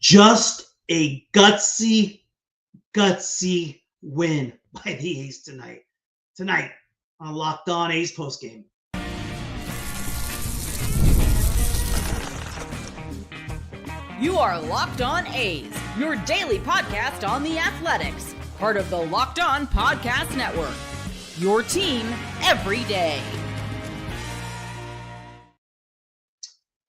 Just a gutsy win by the A's tonight. Tonight on Locked On A's postgame. You are Locked On A's, your daily podcast on the Athletics, part of the Locked On Podcast Network. Your team every day.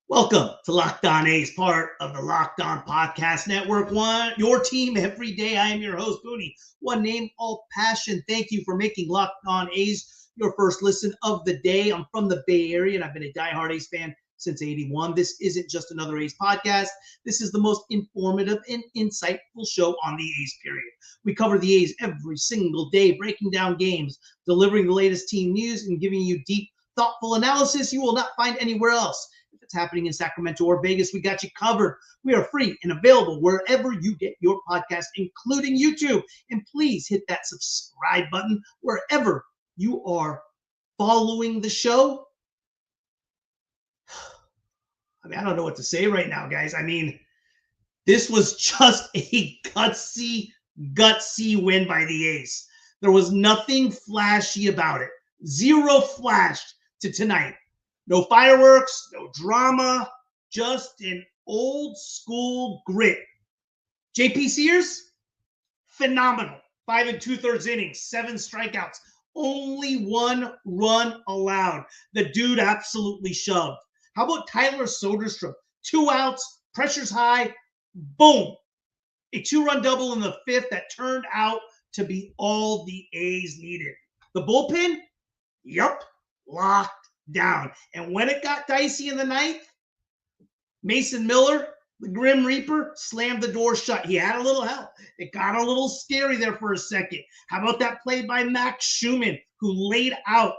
Welcome to Locked On A's, part of the Locked On Podcast Network. Your team every day. I am your host, Booney. One name, all passion. Thank you for making Locked On A's your first listen of the day. I'm from the Bay Area, and I've been a diehard A's fan since '81. This isn't just another A's podcast. This is the most informative and insightful show on the A's, period. We cover the A's every single day, breaking down games, delivering the latest team news, and giving you deep, thoughtful analysis you will not find anywhere else. If it's happening in Sacramento or Vegas, we got you covered. We are free and available wherever you get your podcast, including YouTube. And please hit that subscribe button wherever you are following the show. I don't know what to say right now, guys. This was just a gutsy win by the A's. There was nothing flashy about it. Zero flash to tonight. No fireworks, no drama, just an old school grit. JP Sears, phenomenal. 5 2/3 innings, 7 strikeouts, only 1 run allowed. The dude absolutely shoved. How about Tyler Soderstrom? 2 outs, pressure's high, boom. A 2-run double in the 5th that turned out to be all the A's needed. The bullpen, locked down. And when it got dicey in the 9th, Mason Miller, the Grim Reaper, slammed the door shut. He had a little help. It got a little scary there for a second. How about that play by Max Schuemann, who laid out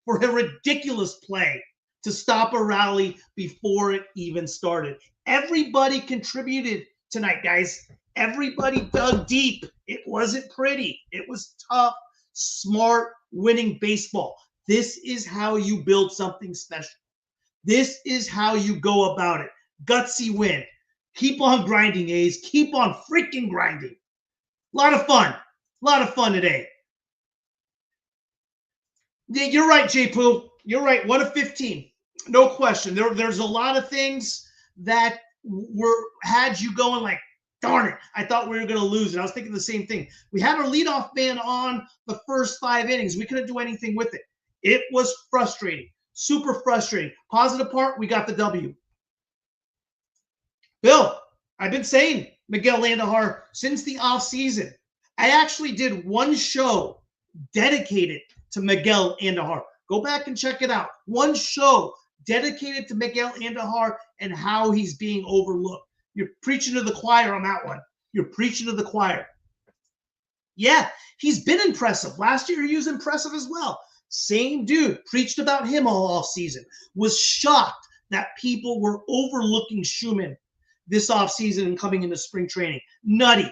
for a ridiculous play to stop a rally before it even started? Everybody contributed tonight, guys. Everybody dug deep. It wasn't pretty. It was tough, smart, winning baseball. This is how you build something special. This is how you go about it. Gutsy win. Keep on grinding, A's. Keep on freaking grinding. A lot of fun. A lot of fun today. Yeah, you're right, J-Poo. You're right. 1 of 15. No question. There's a lot of things that had you going like, darn it, I thought we were going to lose. And I was thinking the same thing. We had our leadoff man on the first 5 innings. We couldn't do anything with it. It was frustrating, super frustrating. Positive part, we got the W. Bill, I've been saying Miguel Andujar since the offseason. I actually did one show dedicated to Miguel Andujar. Go back and check it out. One show dedicated to Miguel Andujar and how he's being overlooked. You're preaching to the choir on that one. You're preaching to the choir. Yeah, he's been impressive. Last year, he was impressive as well. Same dude, preached about him all season. Was shocked that people were overlooking Schuemann this offseason and coming into spring training. Nutty.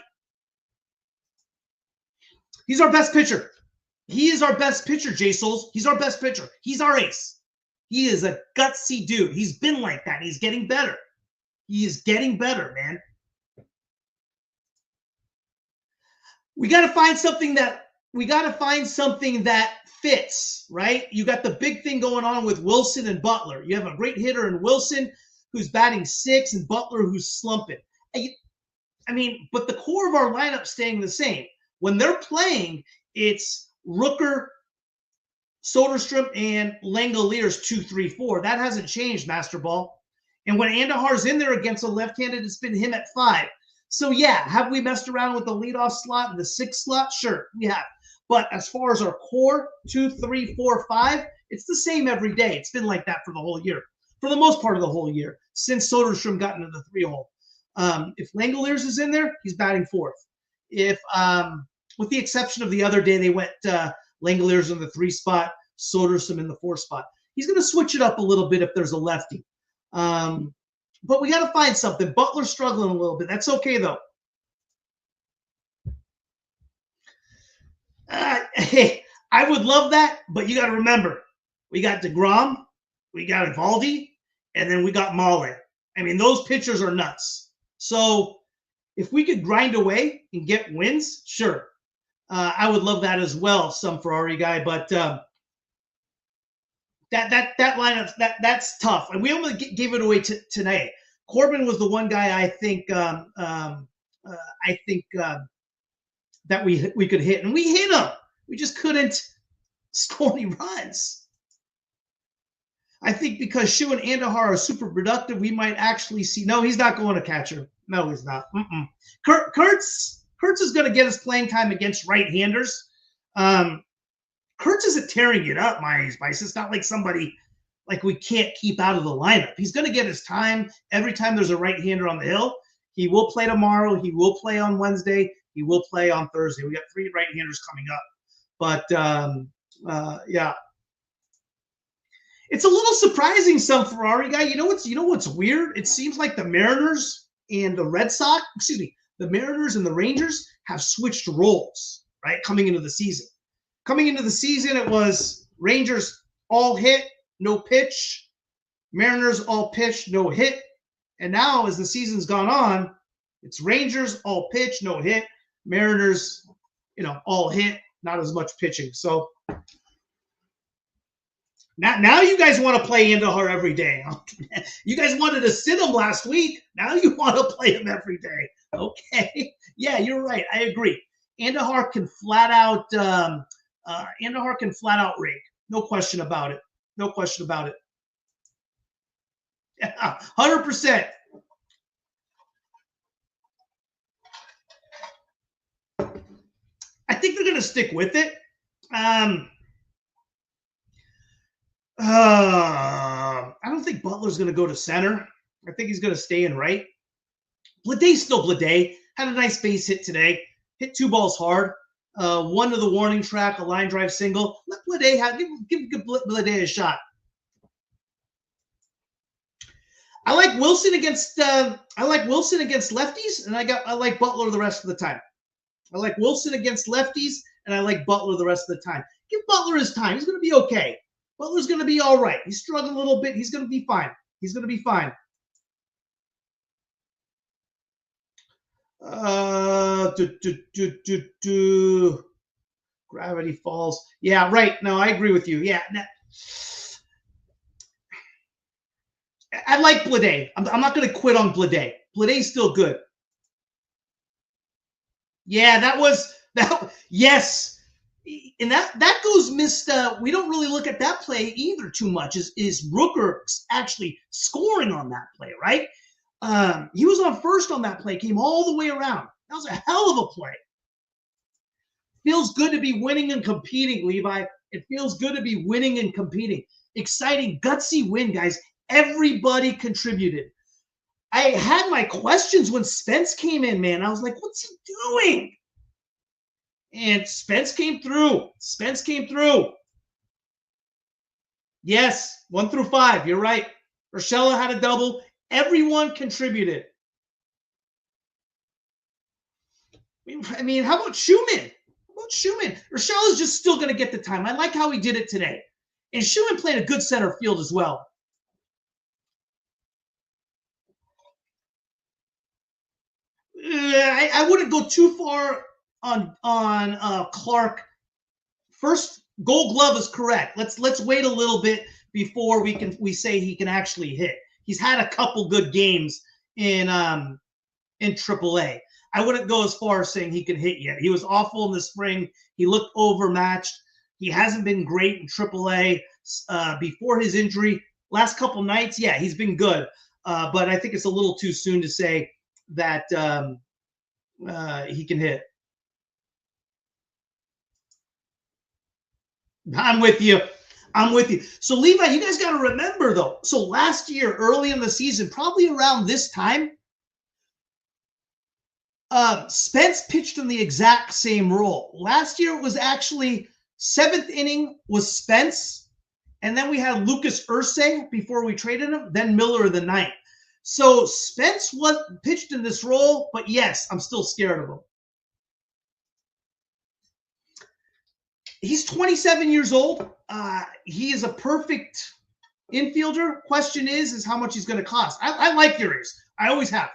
He's our best pitcher. He is our best pitcher, J Souls. He's our best pitcher. He's our ace. He is a gutsy dude. He's been like that. He's getting better. He is getting better, man. We got to find something that fits, right? You got the big thing going on with Wilson and Butler. You have a great hitter in Wilson who's batting 6 and Butler who's slumping. But the core of our lineup staying the same. When they're playing, it's Rooker, Soderstrom, and Langoliers 2, 3, 4. That hasn't changed, Master Ball. And when Andujar's in there against a left-handed, it's been him at 5. So, yeah, have we messed around with the leadoff slot and the 6th slot? Sure, we have. But as far as our core, 2, 3, 4, 5, it's the same every day. It's been like that for the whole year, for the most part of the whole year, since Soderstrom got into the 3-hole. If Langoliers is in there, he's batting 4th. If, with the exception of the other day, they went Langoliers in the 3 spot, Soderstrom in the 4 spot. He's going to switch it up a little bit if there's a lefty. But we got to find something. Butler's struggling a little bit. That's okay, though. Hey, I would love that, but you got to remember, we got DeGrom, we got Evaldi, and then we got Mahler. Those pitchers are nuts. So if we could grind away and get wins, sure. I would love that as well, some Ferrari guy, but that lineup, that's tough. And we almost gave it away tonight. Corbin was the one guy I think that we could hit, and we hit him. We just couldn't score any runs. I think because Schuemann and Andujar are super productive, we might actually see. No, he's not going to catcher. No, he's not. Kurtz is going to get his playing time against right-handers. Kurtz isn't tearing it up, my Spice. It's not like somebody like we can't keep out of the lineup. He's going to get his time every time there's a right-hander on the hill. He will play tomorrow. He will play on Wednesday. He will play on Thursday. We got 3 right-handers coming up. But, yeah. It's a little surprising, some Ferrari guy. You know what's weird? It seems like the Mariners and the the Mariners and the Rangers have switched roles, right? Coming into the season. Coming into the season, it was Rangers all hit, no pitch. Mariners all pitch, no hit. And now, as the season's gone on, it's Rangers all pitch, no hit. Mariners, all hit, not as much pitching. So now you guys want to play Andujar every day. You guys wanted to sit him last week. Now you want to play him every day. Okay. Yeah, you're right. I agree. Andujar can flat out rake. No question about it. No question about it. Yeah, 100%. I think they're going to stick with it. I don't think Butler's going to go to center. I think he's going to stay in right. Bleday's still Bleday. Had a nice base hit today. Hit 2 balls hard. 1 to the warning track, a line drive single. Let Bleday give Bleday a shot. I like Wilson against lefties, and I like Butler the rest of the time. I like Wilson against lefties, and I like Butler the rest of the time. Give Butler his time. He's going to be okay. Butler's going to be all right. He's struggling a little bit. He's going to be fine. He's going to be fine. Gravity Falls. Yeah, right. No, I agree with you. Yeah. I like Bleday. I'm not going to quit on Bleday. Bleday's still good. Yeah, yes. And that goes missed. We don't really look at that play either too much. Is Rooker actually scoring on that play, right? He was on first on that play, came all the way around. That was a hell of a play. Feels good to be winning and competing, Levi. It feels good to be winning and competing. Exciting, gutsy win, guys. Everybody contributed. I had my questions when Spence came in, man. I was like, what's he doing? And Spence came through. Yes, 1 through 5. You're right. Urshela had a double. Everyone contributed. I mean, how about Schuemann? Urshela's just still going to get the time. I like how he did it today. And Schuemann played a good center field as well. I wouldn't go too far on Clark. First, Gold Glove is correct. Let's wait a little bit before we say he can actually hit. He's had a couple good games in AAA. I wouldn't go as far as saying he can hit yet. He was awful in the spring. He looked overmatched. He hasn't been great in AAA before his injury. Last couple nights, yeah, he's been good. But I think it's a little too soon to say that he can hit. I'm with you. So, Levi, you guys got to remember, though. So last year, early in the season, probably around this time, Spence pitched in the exact same role. Last year, it was actually 7th inning was Spence, and then we had Lucas Ursay before we traded him, then Miller in the 9th. So Spence was pitched in this role, but yes, I'm still scared of him. He's 27 years old. He is a perfect infielder. Question is how much he's going to cost. I like Urias. I always have.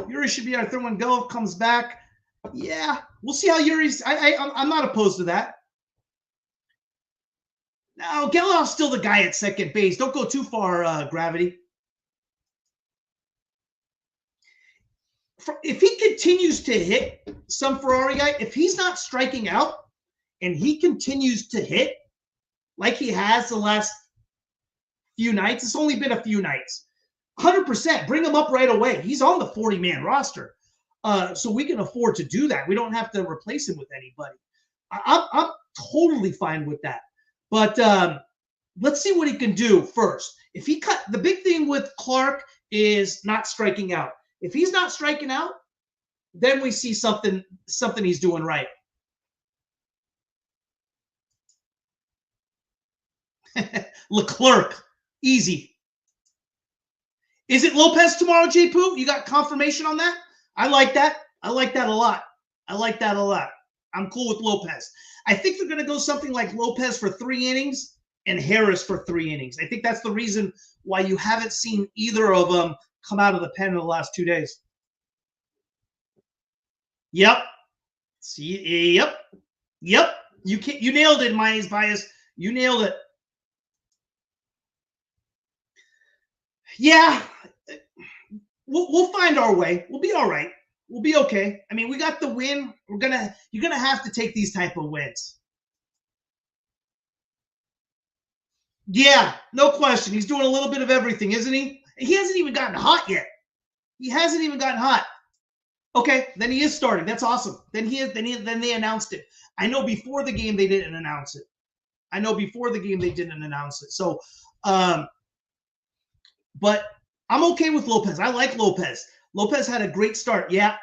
Yuri should be our third one go. Comes back. Yeah, we'll see how Yuri's. I'm not opposed to that. No, Gelow's still the guy at second base. Don't go too far, Gravity. If he continues to hit some Ferrari guy, if he's not striking out and he continues to hit like he has the last few nights, it's only been a few nights, 100%, bring him up right away. He's on the 40-man roster. So we can afford to do that. We don't have to replace him with anybody. I'm totally fine with that. But let's see what he can do first. If he cut, the big thing with Clark is not striking out. If he's not striking out, then we see something he's doing right. Leclerc, easy. Is it Lopez tomorrow, J Poo? You got confirmation on that? I like that. I like that a lot. I like that a lot. I'm cool with Lopez. I think they're going to go something like Lopez for 3 innings and Harris for 3 innings. I think that's the reason why you haven't seen either of them come out of the pen in the last 2 days. Yep. See, yep. You nailed it, Myers Bias. You nailed it. Yeah. We'll find our way. We'll be all right. We'll be okay. I mean, we got the win. You're gonna have to take these type of wins. Yeah, no question. He's doing a little bit of everything, isn't he? He hasn't even gotten hot yet. He hasn't even gotten hot. Okay, then he is starting. That's awesome. Then they announced it. I know before the game they didn't announce it. So, but I'm okay with Lopez. I like Lopez. Lopez had a great start. Yeah.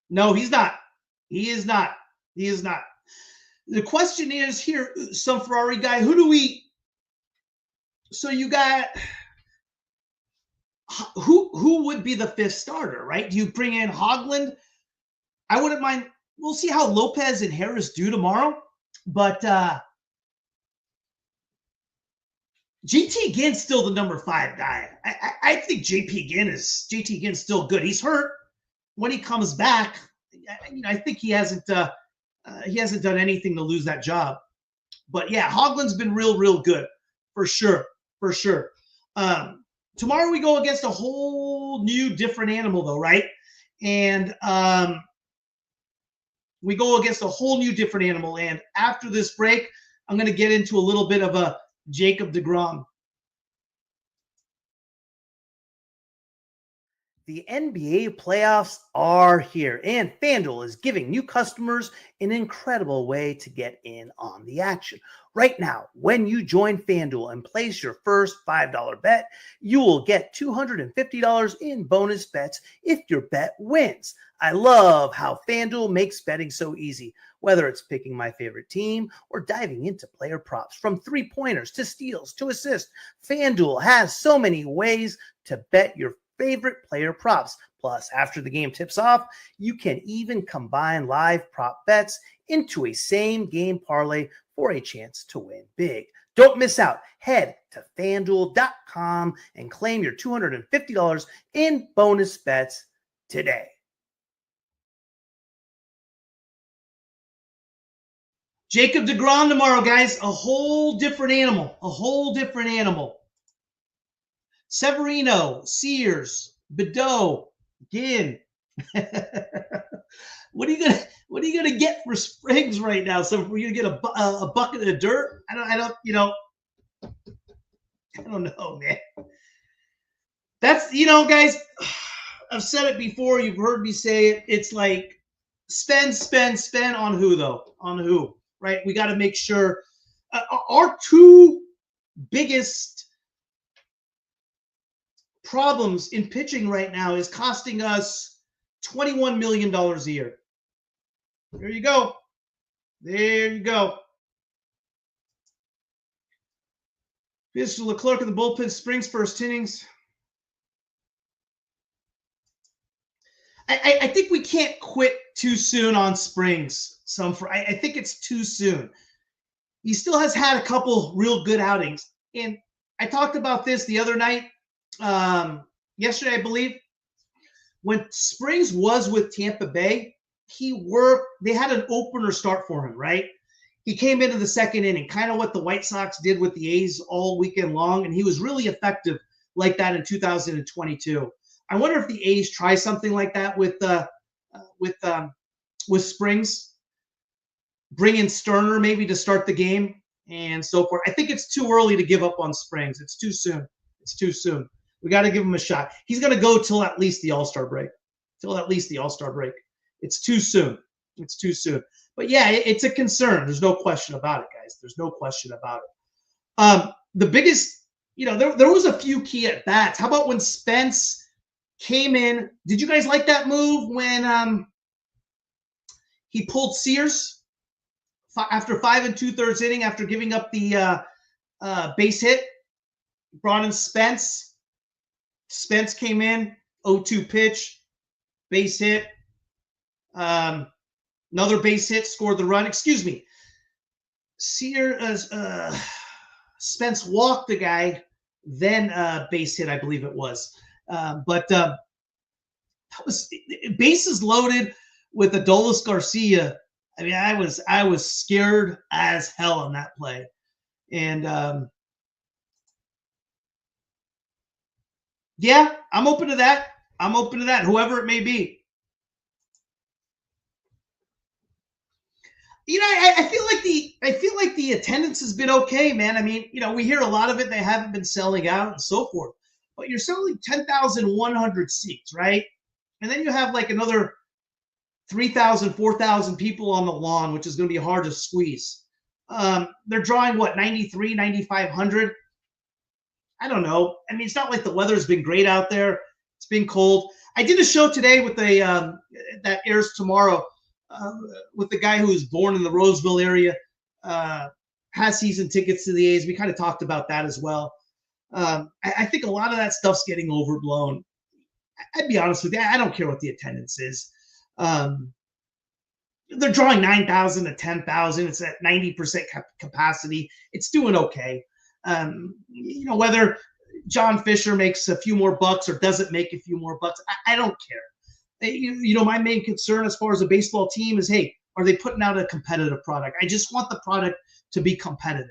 No, he's not. He is not. The question is here, some Ferrari guy, so you got, who would be the 5th starter, right? Do you bring in Hoagland? I wouldn't mind. We'll see how Lopez and Harris do tomorrow, but JT Ginn's still the number 5 guy. I think JT Ginn's still good. He's hurt. When he comes back, I think he hasn't done anything to lose that job. But yeah, Hoagland's been real good for sure. Tomorrow we go against a whole new different animal though, right? And we go against a whole new different animal. And after this break, I'm going to get into a little bit of a Jacob deGrom. The NBA playoffs are here, and FanDuel is giving new customers an incredible way to get in on the action. Right now, when you join FanDuel and place your first $5 bet, you will get $250 in bonus bets if your bet wins. I love how FanDuel makes betting so easy, whether it's picking my favorite team or diving into player props. From 3-pointers to steals to assists, FanDuel has so many ways to bet your favorite player props. Plus, after the game tips off, you can even combine live prop bets into a same game parlay for a chance to win big. Don't miss out. Head to FanDuel.com and claim your $250 in bonus bets today. Jacob deGrom tomorrow, guys. A whole different animal. Severino, Sears, Bedot, Ginn. What are you gonna get for Springs right now? So we're gonna get a bucket of dirt? I don't know, man. That's guys. I've said it before. You've heard me say it. It's like spend on who though? On who? Right? We got to make sure our 2 biggest problems in pitching right now is costing us $21 million a year. There you go. Mr. Leclerc in the bullpen, Springs first innings. I think we can't quit too soon on Springs. I think it's too soon. He still has had a couple real good outings. And I talked about this the other night. yesterday, I believe. When Springs was with Tampa Bay, they had an opener start for him, right? He came into the second inning, kind of what the White Sox did with the A's all weekend long, and he was really effective like that in 2022. I wonder if the A's try something like that with Springs, bring in Sterner maybe to start the game and so forth. I think it's too early to give up on Springs. It's too soon. It's too soon. We got to give him a shot. He's going to go till at least the All-Star break. It's too soon. It's too soon. But yeah, it's a concern. There's no question about it, guys. There's no question about it. The biggest, there was a few key at bats. How about when Spence came in? Did you guys like that move when he pulled Sears after 5 2/3 inning after giving up the base hit? Brought in Spence. Spence came in, 0-2 pitch, base hit. Another base hit, scored the run. Excuse me. Spence walked the guy, then base hit, I believe it was. But that was bases loaded with Adolis Garcia. I mean, I was scared as hell on that play. And yeah, I'm open to that. Whoever it may be. I feel like the attendance has been okay, man. I mean, we hear a lot of it. They haven't been selling out and so forth, but you're selling 10,100 seats, right? And then you have like another 3,000, 4,000 people on the lawn, which is going to be hard to squeeze. They're drawing 93, 9,500. I don't know. I mean, it's not like the weather's been great out there. It's been cold. I did a show today with that airs tomorrow. With the guy who was born in the Roseville area, has season tickets to the A's. We kind of talked about that as well. I think a lot of that stuff's getting overblown. I'd be honest with you. I don't care what the attendance is. They're drawing 9,000 to 10,000. It's at 90% capacity. It's doing okay. Whether John Fisher makes a few more bucks or doesn't make a few more bucks, I don't care. My main concern as far as a baseball team is, hey, are they putting out a competitive product? I just want the product to be competitive.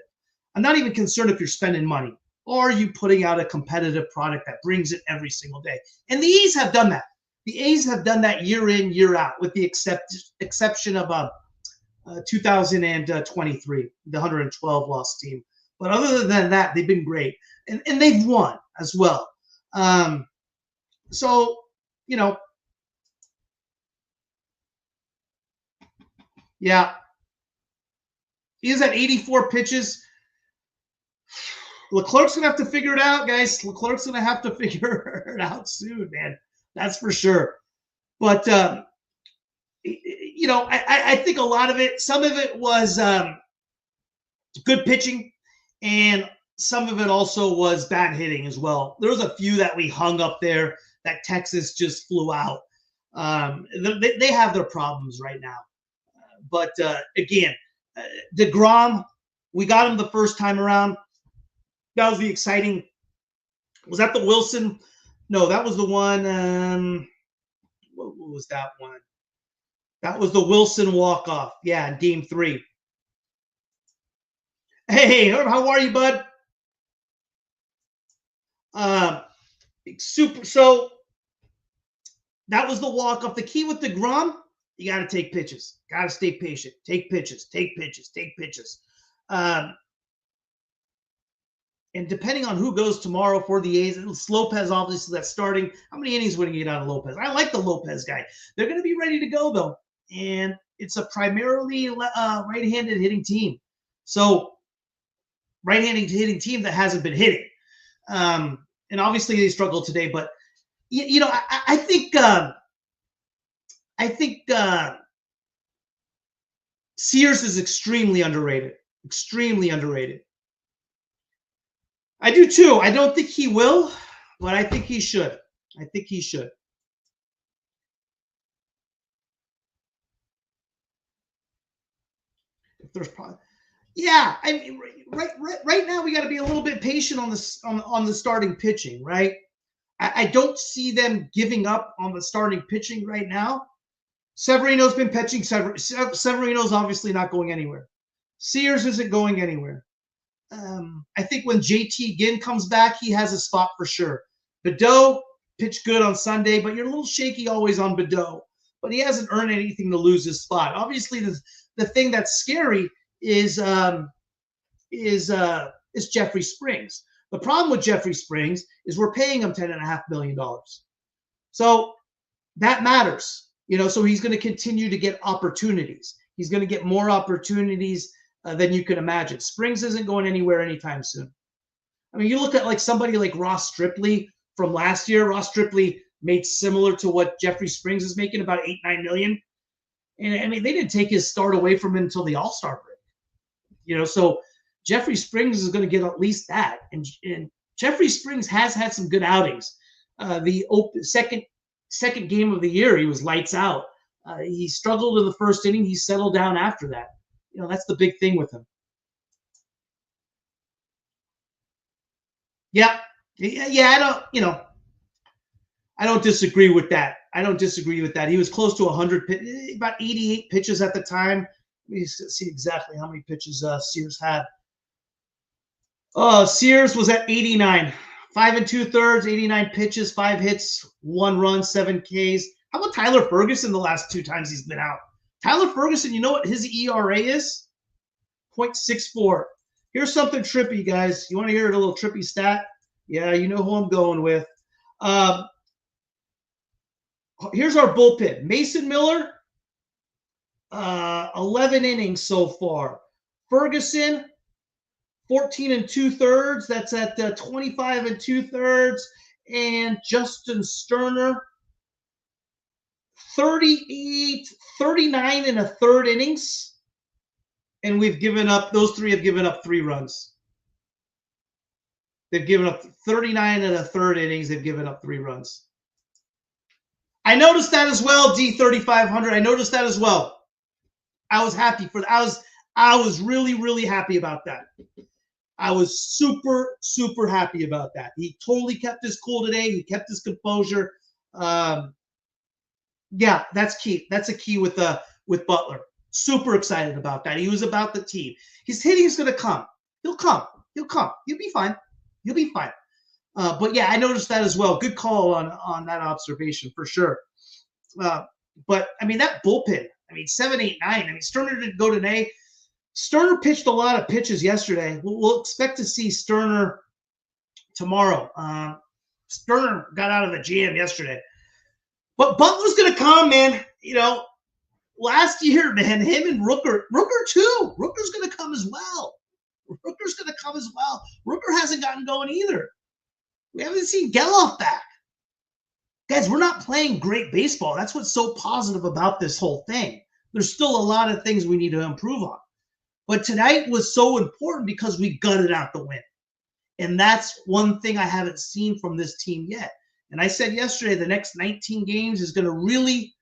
I'm not even concerned if you're spending money. Are you putting out a competitive product that brings it every single day? And the A's have done that. The A's have done that year in, year out, with the exception of 2023, the 112 loss team. But other than that, they've been great. And they've won as well. Yeah. He is at 84 pitches. Leclerc's going to have to figure it out, guys. Leclerc's going to have to figure it out soon, man. That's for sure. But, I think a lot of it, some of it was good pitching, and some of it also was bad hitting as well. There was a few that we hung up there that Texas just flew out. They have their problems right now. But again, DeGrom, we got him the first time around. That was the exciting. Was that the Wilson? No, that was the one. What was that one? That was the Wilson walk-off. Yeah, in Game 3. Hey, how are you, bud? Super. So that was the walk-off. The key with DeGrom, you got to take pitches. Got to stay patient. Take pitches. And depending on who goes tomorrow for the A's, it's Lopez, obviously, that's starting. How many innings would he get out of Lopez? I like the Lopez guy. They're going to be ready to go, though. And it's a primarily right-handed hitting team. So right-handed hitting team that hasn't been hitting. And obviously they struggled today. But, I think Sears is extremely underrated. I do too. I don't think he will, but I think he should. If there's probably, yeah. I mean, right now we got to be a little bit patient on the starting pitching, right? I don't see them giving up on the starting pitching right now. Severino's been pitching. Severino's obviously not going anywhere. Sears isn't going anywhere. I think when JT Ginn comes back, he has a spot for sure. Badeau pitched good on Sunday, but you're a little shaky always on Badeau. But he hasn't earned anything to lose his spot. Obviously, the thing that's scary is Jeffrey Springs. The problem with Jeffrey Springs is we're paying him $10.5 million. So that matters. So he's going to continue to get opportunities. He's going to get more opportunities than you can imagine. Springs isn't going anywhere anytime soon. I mean, you look at like somebody like Ross Striplee from last year. Ross Striplee made similar to what Jeffrey Springs is making, about $8-9 million. And I mean, they didn't take his start away from him until the All-Star break. So Jeffrey Springs is going to get at least that. And Jeffrey Springs has had some good outings. The second game of the year, he was lights out. He struggled in the first inning. He settled down after that. That's the big thing with him. Yeah. I don't disagree with that. He was close to 100, about 88 pitches at the time. Let me see exactly how many pitches Sears had. Sears was at 89. 5 2/3, 89 pitches, 5 hits, 1 run, 7 Ks. How about Tyler Ferguson the last 2 times he's been out? Tyler Ferguson, you know what his ERA is? 0.64. Here's something trippy, guys. You want to hear a little trippy stat? Yeah, you know who I'm going with. Here's our bullpen. Mason Miller, 11 innings so far. Ferguson, 14 2/3. That's at 25 2/3. And Justin Sterner, 39 1/3 innings. And those 3 have given up 3 runs. They've given up 39 1/3 innings. They've given up 3 runs. I noticed that as well, D3500. I noticed that as well. I was happy for that. I was really, really happy about that. I was super, super happy about that. He totally kept his cool today. He kept his composure. Yeah, that's key. That's a key with Butler. Super excited about that. He was about the team. His hitting is going to come. He'll come. You'll be fine. But yeah, I noticed that as well. Good call on that observation for sure. But I mean, that bullpen, 7, 8, 9. Sterner didn't go today. Sterner pitched a lot of pitches yesterday. We'll expect to see Sterner tomorrow. Sterner got out of the jam yesterday. But Butler's going to come, man. Last year, man, him and Rooker too. Rooker's going to come as well. Rooker hasn't gotten going either. We haven't seen Geloff back. Guys, we're not playing great baseball. That's what's so positive about this whole thing. There's still a lot of things we need to improve on. But tonight was so important because we gutted out the win. And that's one thing I haven't seen from this team yet. And I said yesterday, the next 19 games is going to really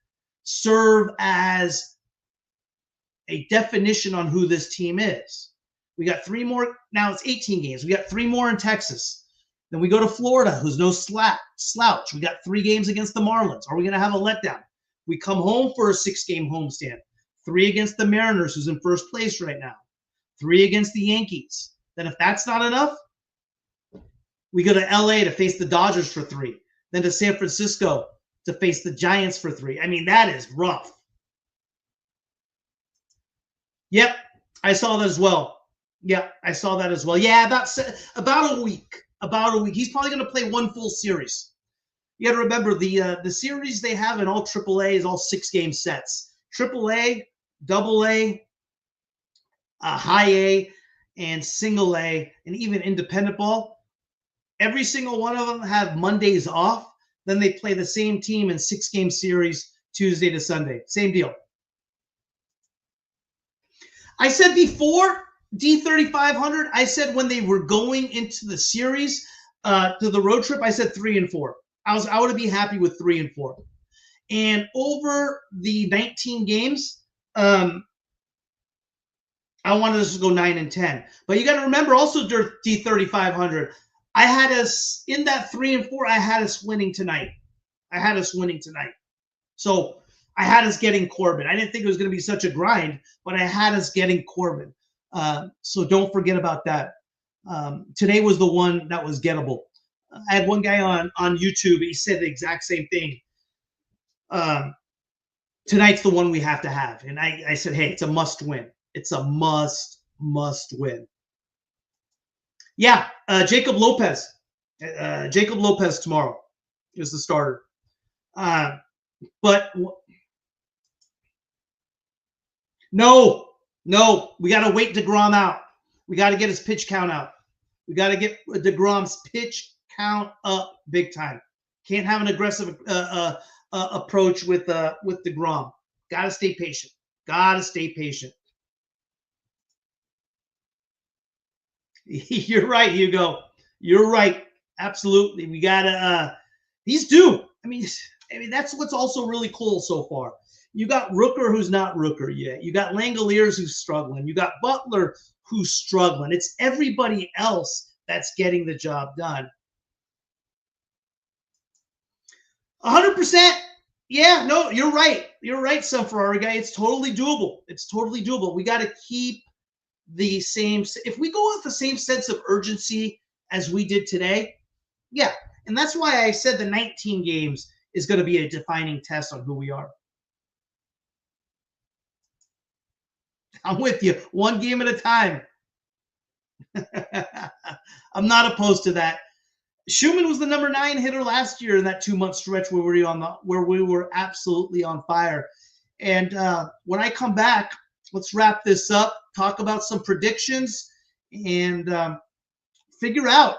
serve as a definition on who this team is. We got 3 more. Now it's 18 games. We got 3 more in Texas. Then we go to Florida, who's no slouch. We got 3 games against the Marlins. Are we going to have a letdown? We come home for a 6-game homestand. 3 against the Mariners, who's in first place right now. 3 against the Yankees. Then if that's not enough, we go to LA to face the Dodgers for 3. Then to San Francisco to face the Giants for 3. That is rough. Yep, I saw that as well. Yeah, about a week. He's probably going to play 1 full series. You got to remember the series they have in all AAA is all 6-game sets. AAA, AA, high A, and single A, and even independent ball. Every single one of them have Mondays off. Then they play the same team in 6-game series Tuesday to Sunday. Same deal. I said before, D3500, I said when they were going into the series, to the road trip, I said 3 and 4. I would be happy with 3 and 4. And over the 19 games, I wanted us to go 9 and 10. But you got to remember also, D3500, I had us in that 3 and 4. I had us winning tonight. So I had us getting Corbin. I didn't think it was going to be such a grind, but I had us getting Corbin. So don't forget about that. Today was the one that was gettable. I had one guy on YouTube. He said the exact same thing. Tonight's the one we have to have. And I said, hey, it's a must win. It's a must win. Yeah, Jacob Lopez. Jacob Lopez tomorrow is the starter. But no, we got to wait DeGrom out. We got to get his pitch count out. We got to get DeGrom's pitch count up big time. Can't have an aggressive approach with DeGrom. Got to stay patient. You're right, Hugo. You're right. Absolutely. We got to he's due. I mean, that's what's also really cool so far. You got Rooker, who's not Rooker yet. You got Langoliers, who's struggling. You got Butler, who's struggling. It's everybody else that's getting the job done. 100%. Yeah, no, you're right. You're right, Sun Ferrari guy. It's totally doable. We got to keep the same. If we go with the same sense of urgency as we did today, yeah. And that's why I said the 19 games is going to be a defining test on who we are. I'm with you. One game at a time. I'm not opposed to that. Schuemann was the number 9 hitter last year in that 2-month stretch where we were absolutely on fire. And when I come back, let's wrap this up, talk about some predictions, and figure out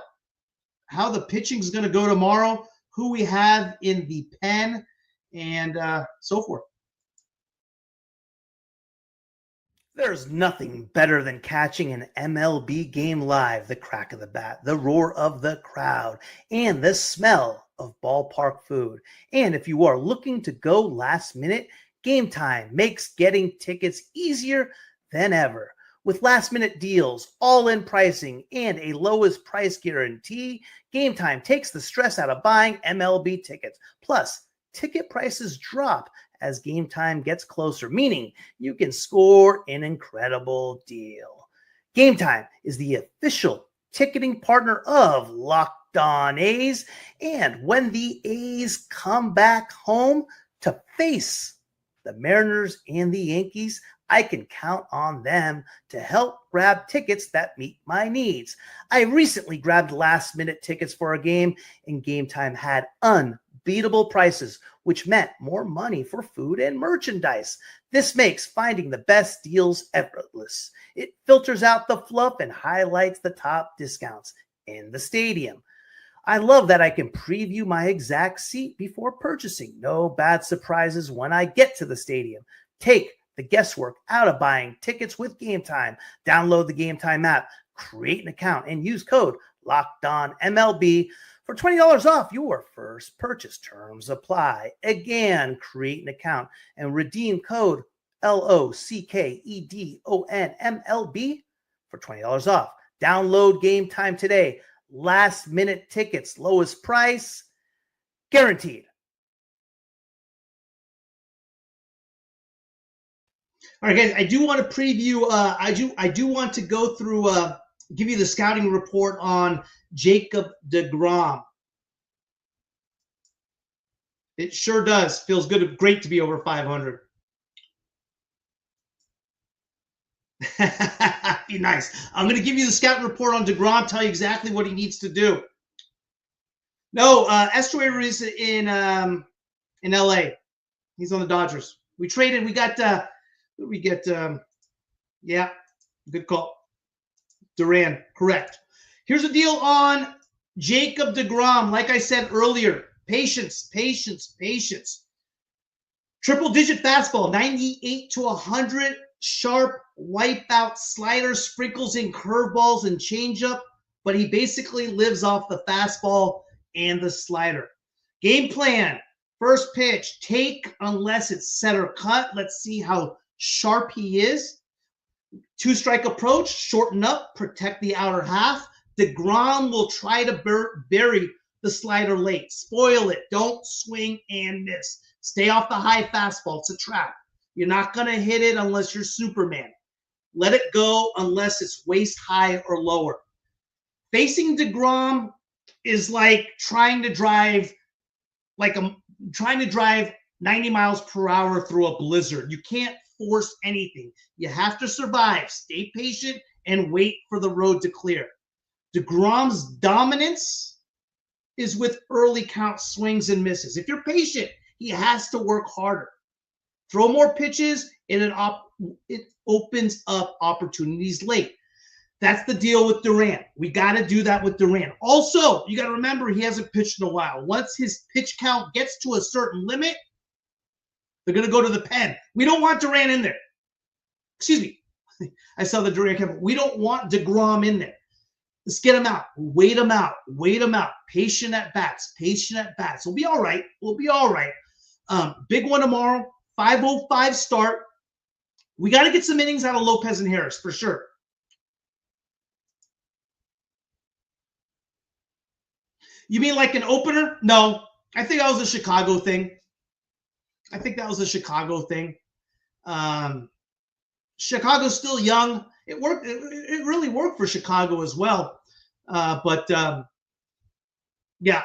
how the pitching is going to go tomorrow, who we have in the pen, and so forth. There's nothing better than catching an MLB game live. The crack of the bat, the roar of the crowd, and the smell of ballpark food. And if you are looking to go last minute, Game Time makes getting tickets easier than ever. With last-minute deals, all-in pricing, and a lowest price guarantee, Game Time takes the stress out of buying MLB tickets. Plus, ticket prices drop as Game Time gets closer, meaning you can score an incredible deal. Game Time is the official ticketing partner of Locked On A's, and when the A's come back home to face the Mariners and the Yankees, I can count on them to help grab tickets that meet my needs. I recently grabbed last-minute tickets for a game, and Game Time had unbeatable prices, which meant more money for food and merchandise. This makes finding the best deals effortless. It filters out the fluff and highlights the top discounts in the stadium. I love that I can preview my exact seat before purchasing. No bad surprises when I get to the stadium. Take the guesswork out of buying tickets with Game Time. Download the Game Time app, create an account, and use code LOCKEDONMLB for $20 off your first purchase. Terms apply. Again, create an account and redeem code LOCKEDONMLB for $20 off. Download Game Time today. Last minute tickets, lowest price, guaranteed. All right, guys, I do want to preview. I do want to go through, give you the scouting report on Jacob deGrom. It sure does. Feels good, great to be over 500. Be nice. I'm going to give you the scouting report on deGrom, tell you exactly what he needs to do. No, Estuary is in LA. He's on the Dodgers. We traded. We got. We get. Yeah, good call. Duran, correct. Here's the deal on Jacob deGrom. Like I said earlier, patience. Triple-digit fastball, 98 to 100. Sharp wipeout slider, sprinkles in curveballs and changeup, but he basically lives off the fastball and the slider. Game plan, first pitch, take unless it's set or cut. Let's see how sharp he is. 2-strike approach, shorten up, protect the outer half. DeGrom will try to bury the slider late. Spoil it. Don't swing and miss. Stay off the high fastball. It's a trap. You're not going to hit it unless you're Superman. Let it go unless it's waist high or lower. Facing DeGrom is like trying to drive 90 miles per hour through a blizzard. You can't force anything. You have to survive. Stay patient and wait for the road to clear. DeGrom's dominance is with early count swings and misses. If you're patient, he has to work harder. Throw more pitches, and it opens up opportunities late. That's the deal with Durant. We got to do that with Durant. Also, you got to remember he hasn't pitched in a while. Once his pitch count gets to a certain limit, they're going to go to the pen. We don't want Durant in there. Excuse me. I saw the Durant camera. We don't want DeGrom in there. Let's get him out. Wait him out. Wait him out. Patient at bats. Patient at bats. We'll be all right. We'll be all right. Big one tomorrow. 5:05 start. We got to get some innings out of Lopez and Harris for sure. You mean like an opener? No. I think that was a Chicago thing. Chicago's still young. It worked. It really worked for Chicago as well. Yeah.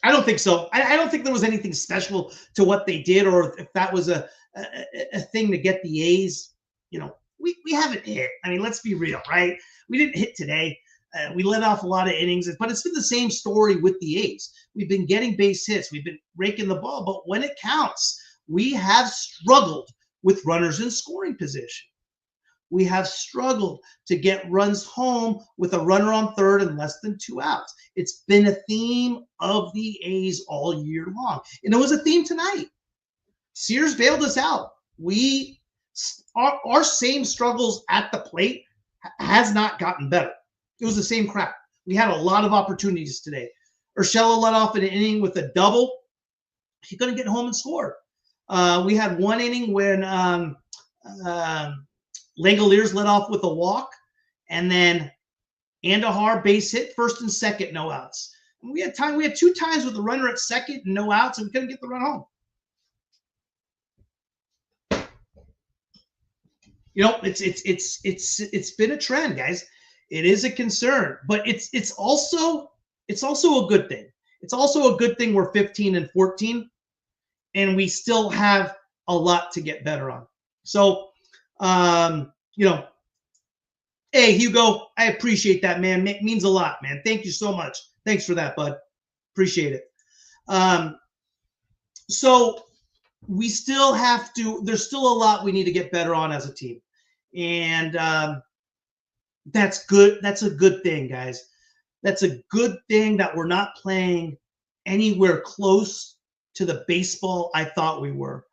I don't think so. I don't think there was anything special to what they did, or if that was a thing to get the A's. You know, we haven't hit. I mean, let's be real, right? We didn't hit today. We let off a lot of innings, but it's been the same story with the A's. We've been getting base hits. We've been raking the ball, but when it counts, we have struggled with runners in scoring position. We have struggled to get runs home with a runner on third and less than 2 outs. It's been a theme of the A's all year long. And it was a theme tonight. Sears bailed us out. Our same struggles at the plate has not gotten better. It was the same crap. We had a lot of opportunities today. Urshela let off an inning with a double. He couldn't get home and score. We had one inning when Langoliers led off with a walk, and then Andahar base hit, first and second, no outs. And we had 2 times with the runner at second and no outs, and we couldn't get the run home. You know, it's been a trend, guys. It is a concern, but it's also a good thing. It's also a good thing we're 15-14, and we still have a lot to get better on. So, you know, hey, Hugo, I appreciate that, man. It means a lot, man. Thank you so much. Thanks for that, bud. Appreciate it. So we still have to, there's still a lot we need to get better on as a team. And that's good. That's a good thing, guys. That's a good thing that we're not playing anywhere close to the baseball I thought we were.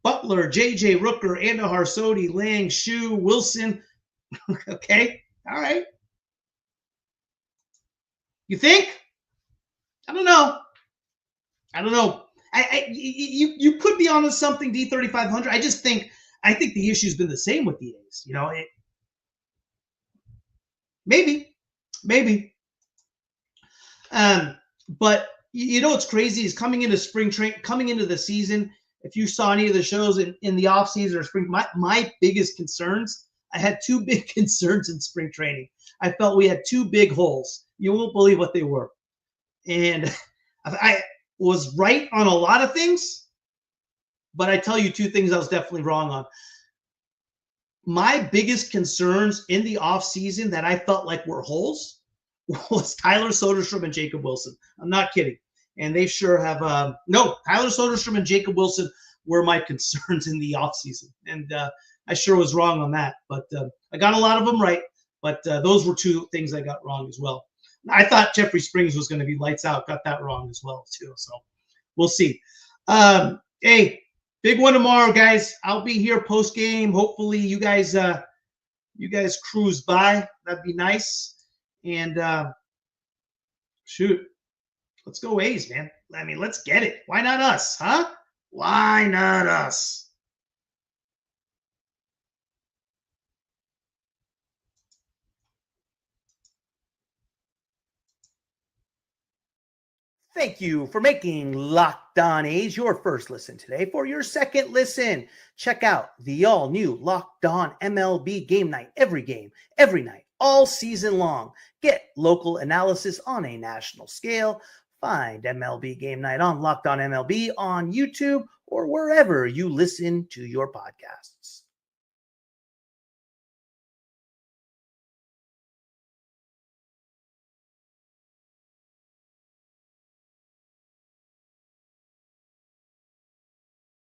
Butler, JJ, Rooker, Andahar, Sodi, Lang, Shu, Wilson. Okay. All right. You think? I don't know. You could be onto something, D3500. I think the issue's been the same with the A's. You know, maybe. But you know what's crazy is coming into the season. If you saw any of the shows in the off season or spring, my biggest concerns. I had 2 big concerns in spring training. I felt we had 2 big holes. You won't believe what they were, and I was right on a lot of things. But I tell you 2 things I was definitely wrong on. My biggest concerns in the offseason that I felt like were holes was Tyler Soderstrom and Jacob Wilson. I'm not kidding. And they sure have Tyler Soderstrom and Jacob Wilson were my concerns in the offseason. And I sure was wrong on that. But I got a lot of them right. But those were 2 things I got wrong as well. I thought Jeffrey Springs was going to be lights out. Got that wrong as well, too. So we'll see. Hey, big one tomorrow, guys. I'll be here post game. Hopefully, you guys cruise by. That'd be nice. And shoot, let's go A's, man. I mean, let's get it. Why not us, huh? Why not us? Thank you for making Locked On A's your first listen today. For your second listen, check out the all-new Locked On MLB Game Night. Every game, every night, all season long. Get local analysis on a national scale. Find MLB Game Night on Locked On MLB on YouTube or wherever you listen to your podcast.